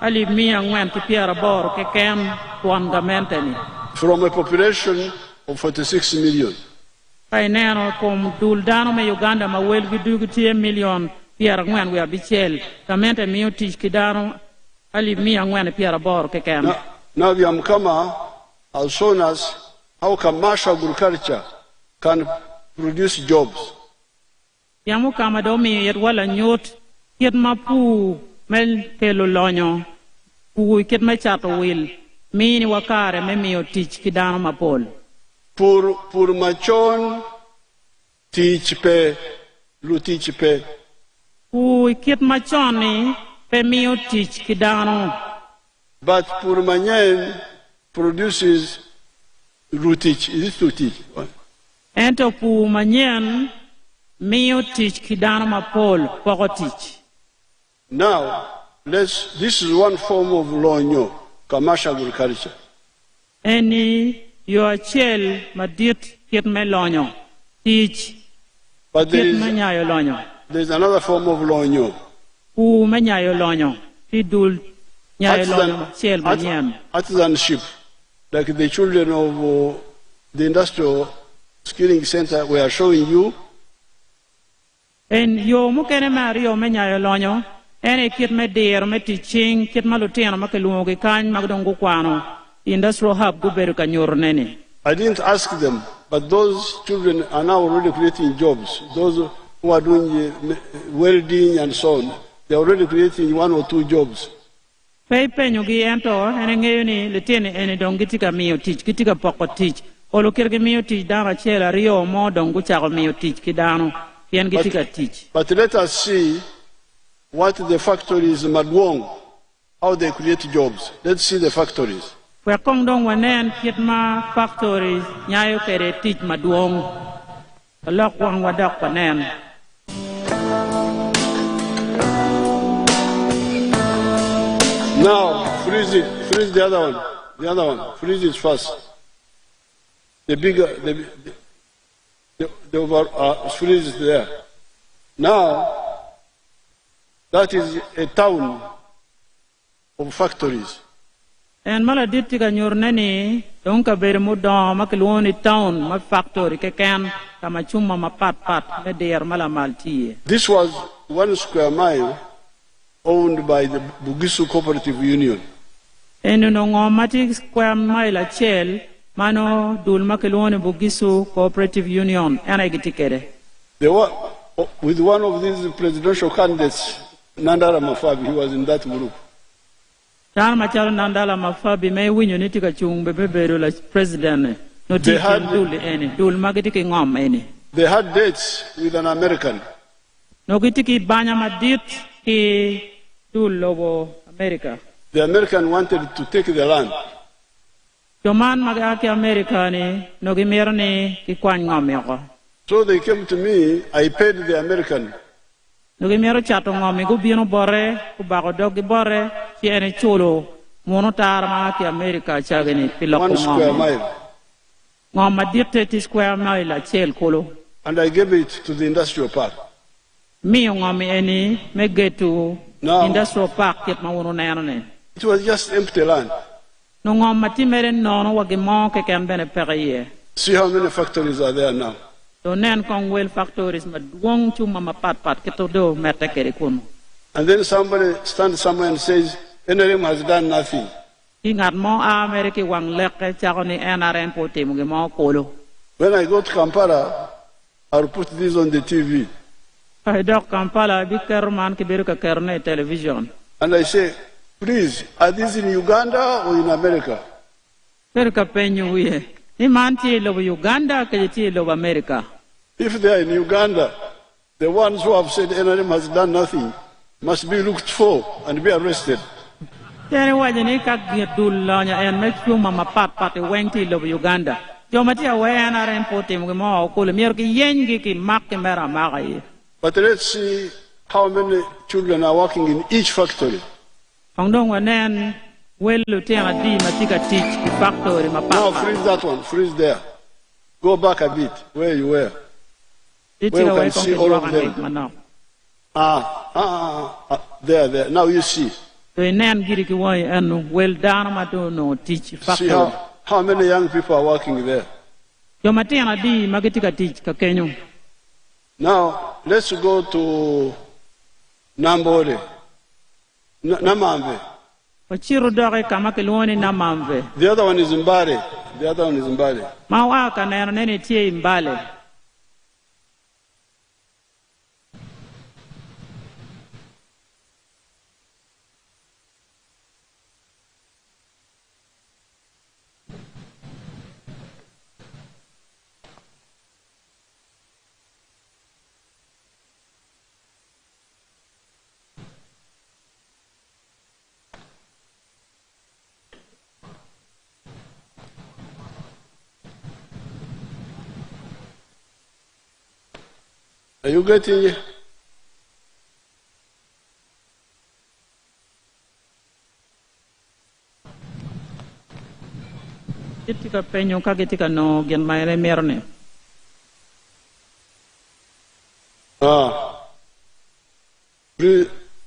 ali mia ngwen ki piara bor ke kem tuan gamente ni. From a population of 46 million. Kai neno kom dul dano me Uganda ma wel gidu ti million piara ngwen we abichel kamente mio teach kidano ali mia ngwen piara bor ke kem. Now the Amkama has shown us how commercial agriculture can produce jobs. Yamu kama do mi yet wala nyot yet mapu mel telo lonyo pu ket ma chato wil mini wakare me mio teach kidano mapol Pour machon teach pe lu teach pe pu ket machoni pe mio teach kidano, but pour manyen produces lu teach. Is it to teach? ento pu manyen mio teach kidano mapol poko teach. Now, this is one form of lonyo, commercial agriculture. Any your chel madit ket me lonyo teach. But there is another form of lonyo. Pu manyayo lonyo tidul nyayo lonyo chel manyan. Artisanship, like the children of the industrial skilling center we are showing you. En yo mukene mario manyayo lonyo ene kit me der me teaching kit maluteno makelungo ke kan magdongo kwano industrial hub guberu kanyor nene. I didn't ask them, but those children are now already creating jobs. Those who are doing welding and so on, they are already creating 1 or 2 jobs. Pepe nyugi ento ene ngeyo ni letene ene dongitika mio teach kitika poko teach olo kirge mio teach dara chela rio mo dongu chako mio teach kidano yen gitika teach. But let us see what the factories Madwong, how they create jobs. Let's see the factories. Kwa kong dong wanen kitma factories nyayo kere teach Madwong lok wang wadak wanen. Now freeze the other one, freeze it first. The bigger, the over, freeze it there. Now, that is a town of factories. En mala ditika nyorneni donka bermu do makeloni town ma factory ke kan kama chuma ma pat me der mala malti. This was 1 square mile owned by the Bugisu Cooperative Union. En no ngomati square mile a chel mano dul makeloni Bugisu Cooperative Union ana gitikere. They were with one of these presidential candidates, Nandara Mafabi. He was in that group. Tan machalo Nandala Mafabi me winyo nitika chung bebero la president no tikin dul ene dul magiti ke ngom ene. They had dates with an American. Nogitiki banya madit ki dul lobo America. The American wanted to take the land. Joman magaki America ni nogimirni ki kwan ngomiko. So they came to me, I paid the American. Nogimiro chato ngomi go bino bore, ku bago dogi bore, si ene chulo, mono tarma ki America chagani piloko 1 square mile. Ngom madit 30 square mile a chel kolo. And I gave it to the industrial park. Mi ngomi eni megetu No. industrial park ket mawuno nene. It was just empty land. No ngom matimere nono wagi mon ke kembene periye. See how many factories are there now. So nen kong well factories madwong chuma mapat kito do metekeri kuno. And then somebody stands somewhere and says, NRM has done nothing. Ingat mo Ameriki wang leke chako ni NRM po timugi mo kolo. When I go to Kampala, I'll put this on the TV. Ay dok Kampala bi kerman ki biru ka kerne television. And I say, please, are these in Uganda or in America? Biru ka penyu uye. Ni manti lobo Uganda ka jiti lobo America. If they are in Uganda, the ones who have said NRM has done nothing must be looked for and be arrested. Tene waje ni ka gidul lanya en me chuma mapat wengti lobo Uganda. Jomati awe NRM po timugi mo kolo mier ki yengi ki mak ki mera magai. But let's see how many children are working in each factory. Pangdong wanen welu tiama di matika teach ki factory Now mapapa. freeze that one, freeze there. Go back a bit, where you were. Where you can see all of them. There. Now you see. So nen giri ki wai anu well down mato no teach See factory. how many young people are working there. Jomati ana di magitika teach ka kenyu. Now, let's go to Nambore. Namambe. Pachiru dore kama kilwoni na mamve. The other one is Mbare. Mawa ka neno nene tie imbale. Are you getting it? Kitika penyo ka kitika no gen maere merne.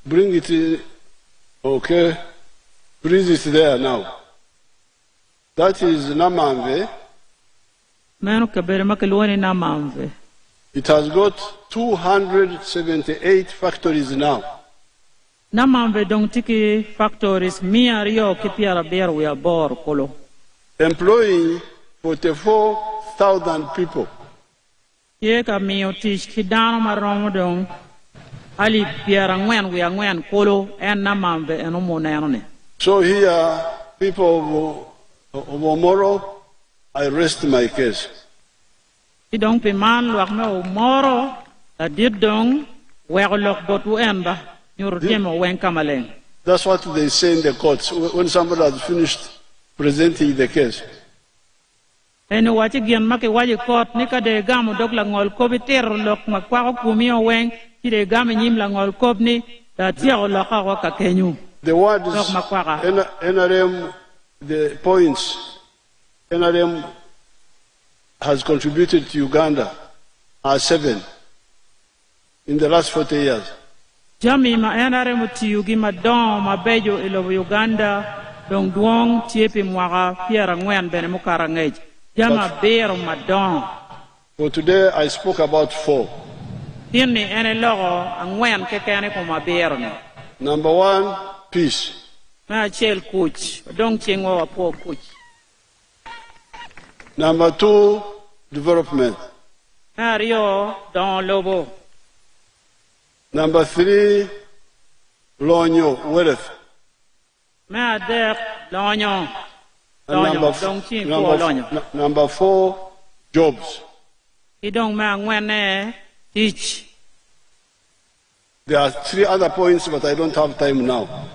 Bring it in. Okay. Bring it there now. That is Namambe. Meno kabere makilwoni na mamve. It has got 278 factories now. Na mamve dong tiki factories mia rio kipiara beer we are bor kolo. Employing 44,000 people. Ye ka mio tish kidano maromo dong ali piara ngwen we are ngwen kolo en na mamve en umo ne. So here, people of Omoro, I rest my case. Idong piman luak me Omoro la dit dong weglok botu emba nyur temo wen kamaleng. That's what they say in the courts when somebody has finished presenting the case. Eno wachi gian make waji court ni ka de gamu dok la ngol ko biter lok makwa ko kumio wen ti de gam nyim la ngol ko ni da tiao la ka kenyu. The words NRM, the points NRM has contributed to Uganda are 7 in the last 40 years. Jami ma NRM tiugi ma don ma bejo ilo Uganda dong duong tiepi mwaka piera ngwen bene mukara ngej. Jama bero ma don. For today I spoke about 4. Tieni ene logo ngwen kekene ko ma bero ne. Number 1, peace. Ma chel kuch dong chingwa wa po kuch. Number 2, development. Rio don lobo. Number 3, lonyo, wealth. Ma der lonyo. Number 4, jobs. Idong ma ngwene teach. There are 3 other points, but I don't have time now.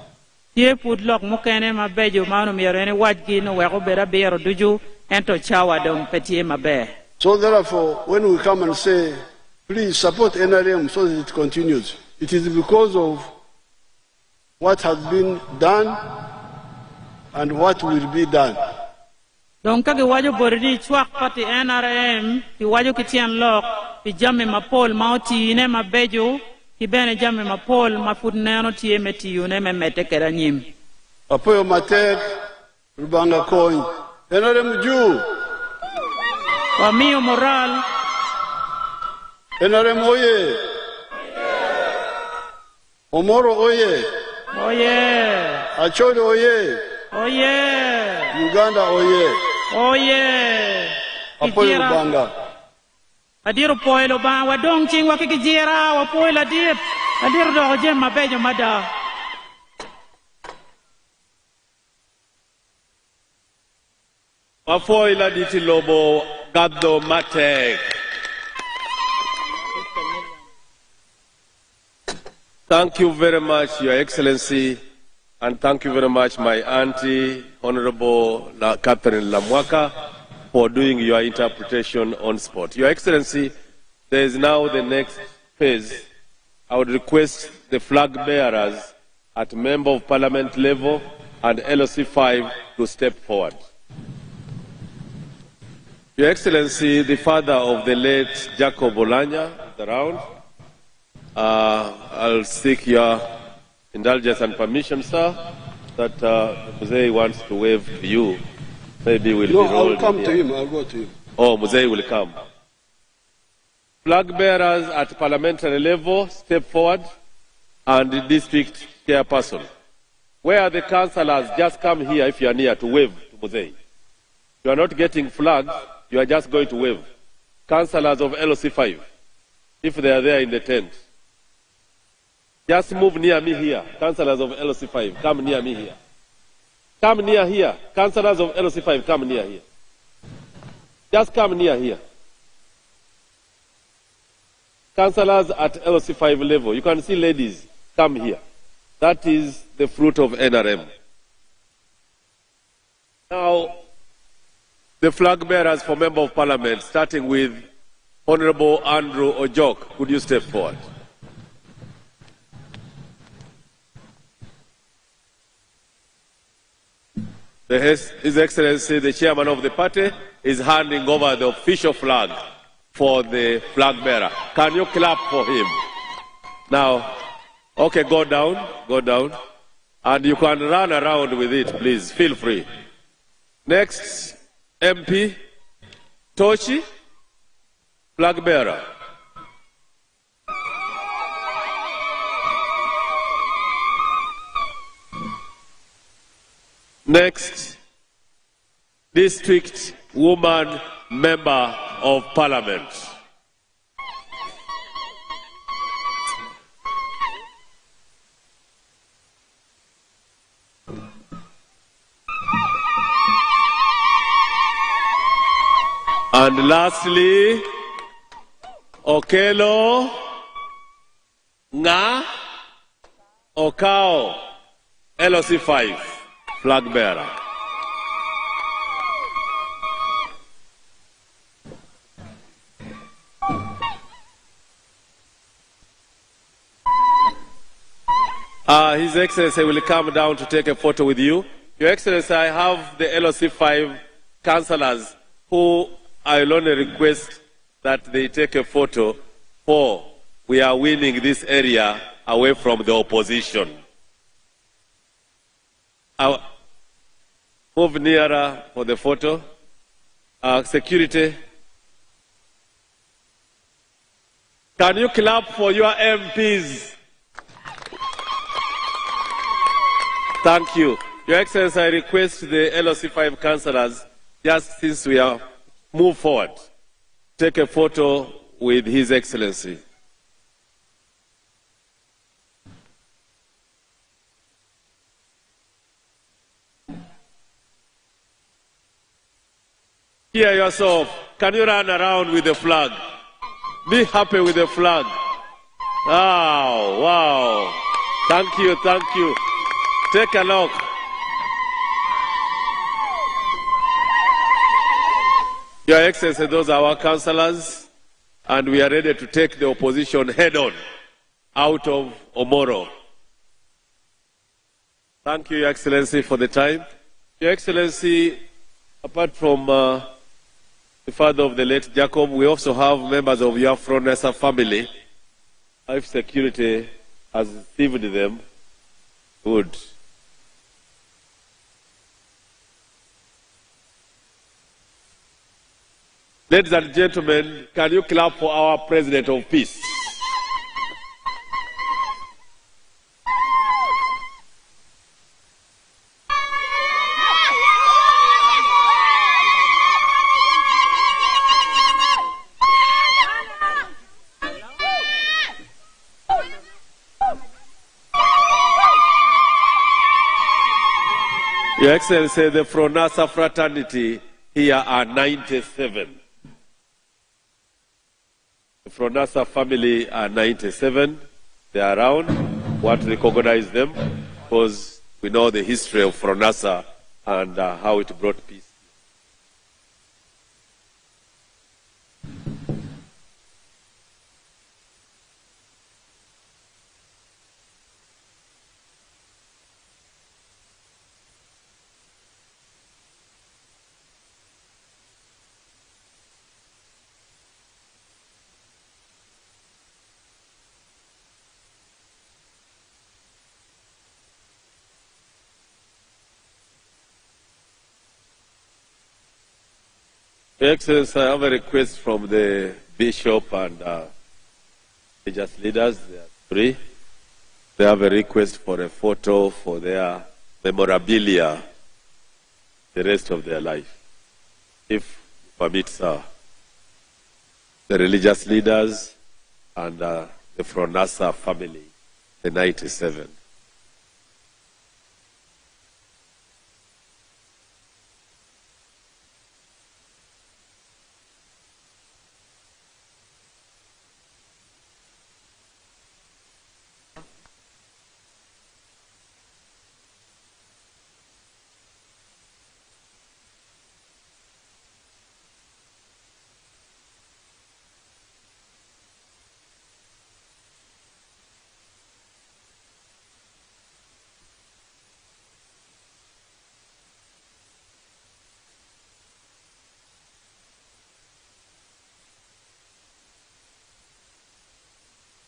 Tie put lok mukene mabejo mano mierene wajgi no weko bera bero duju ento chawa dong petie mabe. So therefore, when we come and say, please support NRM so that it continues, it is because of what has been done and what will be done. Don kage wajo boridi chwak pati NRM ki wajo kitian lok ki jame mapol mauti ne mabejo ki bene jame mapol mafut neno tie meti yune me mete keranyim. Apoyo matek rubanga coin NRM juu. Wamiyo moral. NRM oye. Omoro oye. Oye. Acholi oye. Oye. Uganda oye. Oye. Apoyo rubanga. Adiro poilo ba wadong ching wakikijira wa poilo adiro do jem mabejo mada. Wafoila diti lobo gado matek. Thank you very much, Your Excellency, and thank you very much, my auntie, Honorable Catherine Lamwaka, for doing your interpretation on spot. Your Excellency, there is now the next phase. I would request the flag bearers at Member of Parliament level and LOC 5 to step forward. Your Excellency, the father of the late Jacob Olanya is around. I'll seek your indulgence and permission, sir, that Muzei wants to wave to you. Maybe we'll be rolled. I'll come to him. I'll go to him. Oh, Muzei will come. Flag bearers at parliamentary level, step forward, and the district chairperson. Where are the councillors? Just come here if you are near to wave to Muzei. You are not getting flags, you are just going to wave. Councillors of LOC 5, if they are there in the tent. Just move near me here. Councillors of LOC 5, come near me here. Come near here. Councillors of LOC 5, come near here. Just come near here. Councillors at LOC 5 level, you can see ladies, come here. That is the fruit of NRM. Now, the flag bearers for Member of Parliament, starting with Honorable Andrew Ojok, could you step forward? His Excellency, the chairman of the party, is handing over the official flag for the flag bearer. Can you clap for him? Now, okay, go down, and you can run around with it, please, feel free. Next, MP Tochi, flag bearer. Next, District Woman Member of Parliament. And lastly, Okelo Nga Okao, LOC 5. Flag bearer. His Excellency will come down to take a photo with you. Your Excellency, I have the LOC 5 councillors who I will only request that they take a photo, for we are winning this area away from the opposition. Move nearer for the photo. Security. Can you clap for your MPs? Thank you. Your Excellency, I request the LOC 5 councillors, just since we are move forward, take a photo with His Excellency. Hear yourself. Can you run around with the flag? Be happy with the flag. Oh, wow. Thank you, thank you. Take a look. Your Excellency, those are our councillors, and we are ready to take the opposition head-on out of Omoro. Thank you, Your Excellency, for the time. Your Excellency, apart from the father of the late Jacob, we also have members of your Fronesa family. If security has received them, good. Ladies and gentlemen, can you clap for our President of Peace? Your Excellency, the Fronasa fraternity here are 97. The Fronasa family are 97. They are around. Want to recognize them because we know the history of Fronasa and how it brought peace. Your Excellency, I have a request from the Bishop and religious leaders. There are three. They have a request for a photo for their memorabilia the rest of their life. If permit, sir. The religious leaders and the Fronasa family, the 97.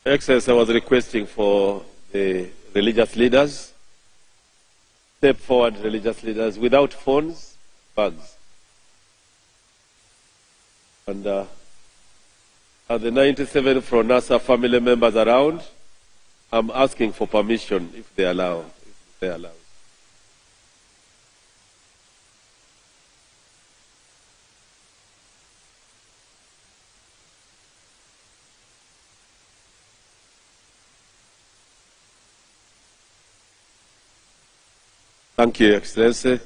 Excellency, I was requesting for the religious leaders, step forward religious leaders, without phones, bags. And are the 97 Fronasa family members around? I'm asking for permission if they allow. If they allow. Thank you, Excellency.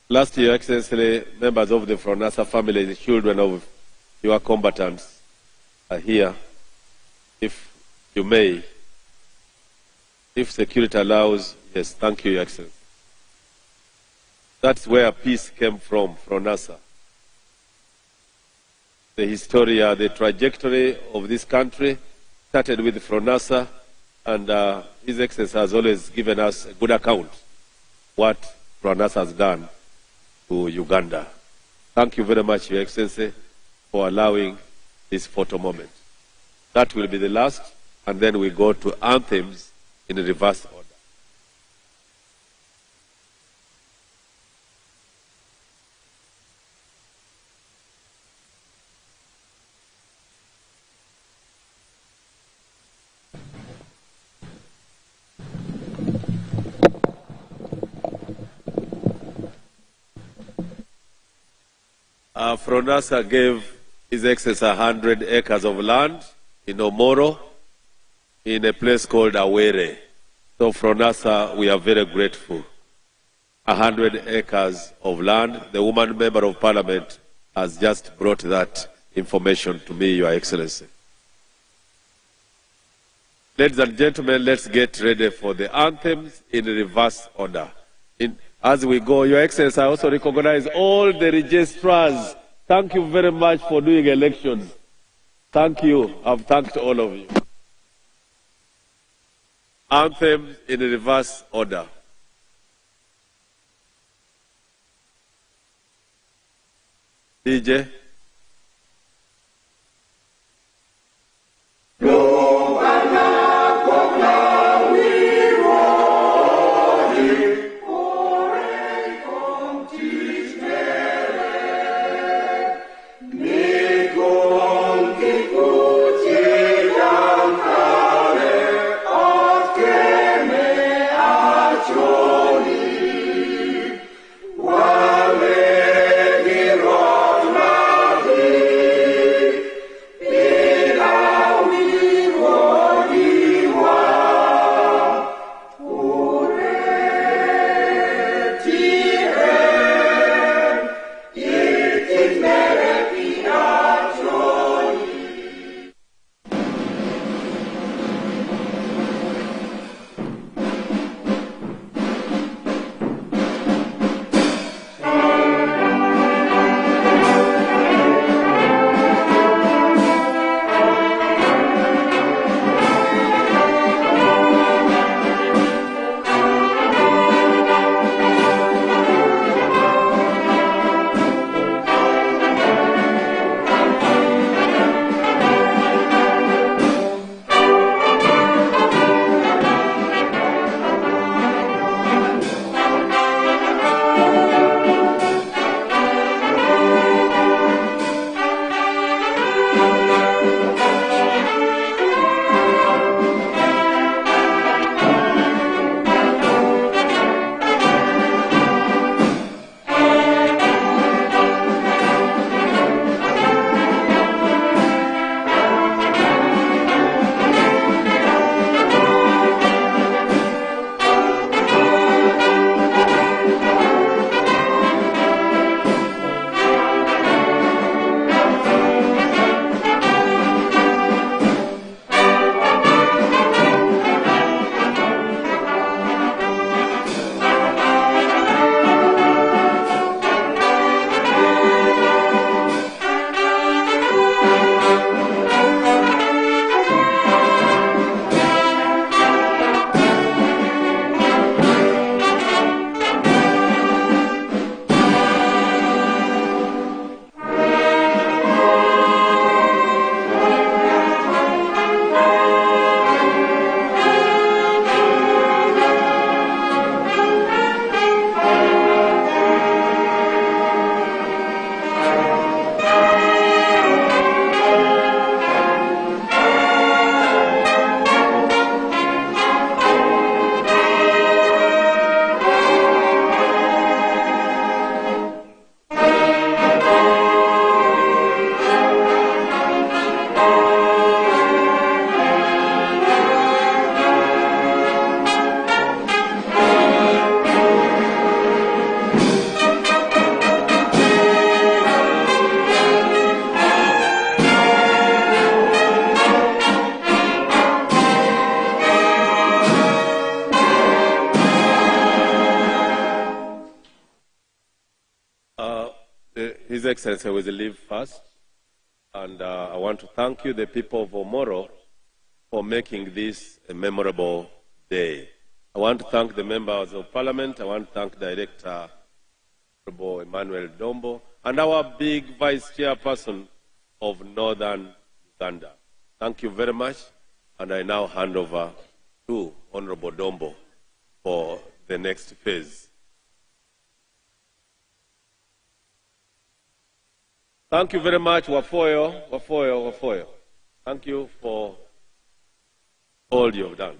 Last year, Excellency, members of the Fronasa family, the children of your combatants are here. If you may, if security allows, yes, thank you, Your Excellency. That's where peace came from Fronasa. The history, the trajectory of this country started with Fronasa, and His Excellency has always given us a good account what Fronasa has done to Uganda. Thank you very much, Your Excellency, for allowing this photo moment. That will be the last, and then we go to anthems in reverse order. Fronasa gave His Excellency 100 acres of land in Omoro, in a place called Yoweri. So Fronasa, we are very grateful. 100 acres of land. The woman member of parliament has just brought that information to me, Your Excellency. Ladies and gentlemen, let's get ready for the anthems in reverse order. As we go, Your Excellency, I also recognize all the registrars. Thank you very much for doing elections. Thank you. I've thanked all of you. Anthems in reverse order. DJ. His Excellency will leave first, and I want to thank you, the people of Omoro, for making this a memorable day. I want to thank the members of Parliament. I want to thank Director Emmanuel Dombo, and our big Vice Chairperson of Northern Uganda. Thank you very much, and I now hand over to Honorable Dombo for the next phase. Thank you very much, Wafoyo. Thank you for all you've done.